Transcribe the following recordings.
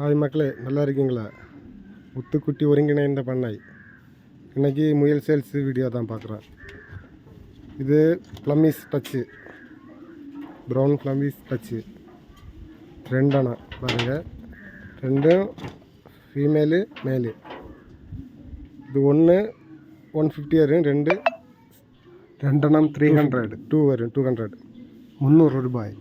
Hi மக்களே, நல்லா இருக்கீங்களா? முத்துக்குட்டி ஒருங்கிணைந்த பண்ணை. இன்றைக்கி முயல் சேல்ஸ் வீடியோ தான் பார்க்குறேன். இது ப்ளம்மிஸ் டச்சு, ப்ரௌன் ப்ளம்மிஸ் டச்சு, ரெண்டணா பாருங்கள், ரெண்டும் ஃபீமேலு மேலு. இது ஒன்று 150 வரும், ரெண்டெண்ணம் 300, 2 வரும் 200, 300 ரூபாய்.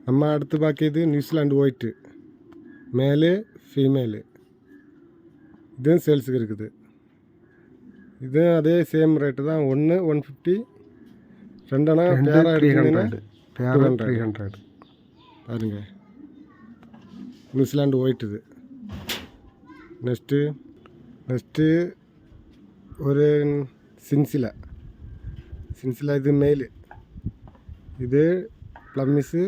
நம்ம அடுத்து பார்க்கியது நியூசிலாண்டு ஒயிட்டு, மேலு ஃபீமேலு. இதுவும் சேல்ஸுக்கு இருக்குது. இதுவும் அதே சேம் ரேட்டு தான். ஒன்று 150, ரெண்டனா பேரா எடுத்தீங்கன்னா 300 பாருங்க. நியூசிலாண்டு ஒயிட் இது. நெக்ஸ்ட்டு ஒரு சின்சிலா, இது மேலு. இது ப்ளம்மிஸு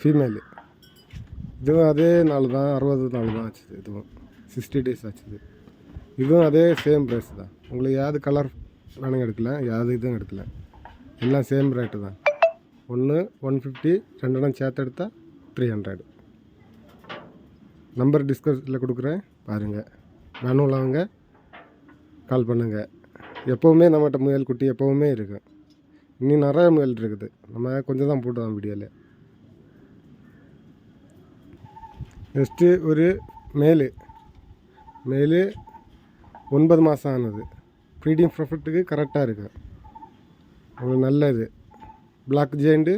ஃபீமேலு. இதுவும் அதே நாள் தான், 60 நாள் தான் ஆச்சுது. இதுவும் 60 days ஆச்சுது. இதுவும் அதே சேம் ப்ரைஸ் தான். உங்களுக்கு யாவது கலர் வேணுங்க எடுக்கலாம், யாவது இதுவும் எடுக்கலாம். எல்லாம் சேம் ரேட்டு தான். ஒன்று 150, ரெண்டெண்ணம் சேர்த்து எடுத்தால் 300. நம்பர் டிஸ்கஸில் கொடுக்குறேன், பாருங்கள். வேணும் உள்ளவங்க கால் பண்ணுங்கள். எப்போவுமே நம்மகிட்ட முயல் குட்டி எப்போவுமே இருக்கும். இன்னும் நிறைய முயல் இருக்குது. நம்ம கொஞ்சம் தான் போட்டுதான் வீடியோவில். நெக்ஸ்ட்டு ஒரு மேலு 9 மாதம் ஆனது. ப்ரீடிங் ப்ராஃபிட்டுக்கு கரெக்டாக இருக்கும். உங்களுக்கு நல்லது. பிளாக் ஜெயிண்ட்டு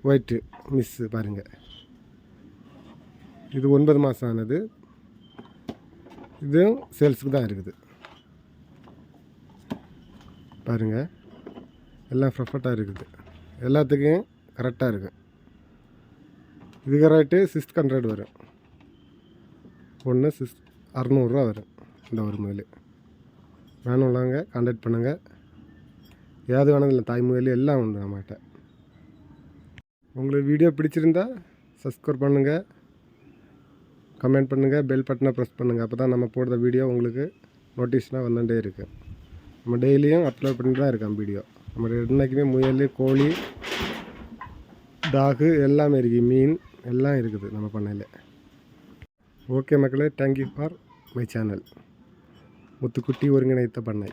ஒயிட்டு மிஸ்ஸு பாருங்கள். இது 9 மாதம் ஆனது. இதுவும் சேல்ஸுக்கு தான் இருக்குது பாருங்கள். எல்லாம் ப்ராஃபிட்டாக இருக்குது. எல்லாத்துக்கும் கரெக்டாக இருக்கும். இதுக்கு ரேட்டு 600 வரும். ஒன்று 600 ரூபா வரும் இந்த ஒரு முயல். வேணும் உள்ளவங்க கான்டாக்ட் பண்ணுங்கள். ஏது வேணும் இல்லை, தாய் முயல் எல்லாம் உண்டு நம்மகிட்ட. உங்களுக்கு வீடியோ பிடிச்சிருந்தா சப்ஸ்கிரைப் பண்ணுங்கள், கமெண்ட் பண்ணுங்கள், பெல் பட்டனை ப்ரெஸ் பண்ணுங்கள். அப்போ தான் நம்ம போடுற வீடியோ உங்களுக்கு நோட்டிஃபிகேஷனாக வந்துட்டே இருக்குது. நம்ம டெய்லியும் அப்லோட் பண்ணி தான் இருக்கோம் வீடியோ. நம்ம இன்றைக்குமே முயல், கோழி, டாகு எல்லாமே இருக்குது. மீன் எல்லாம் இருக்குது நம்ம பண்ணையில். ஓகே மக்களே, thank you for my channel Muthukutti ஒருங்கிணைத்த பண்ணை.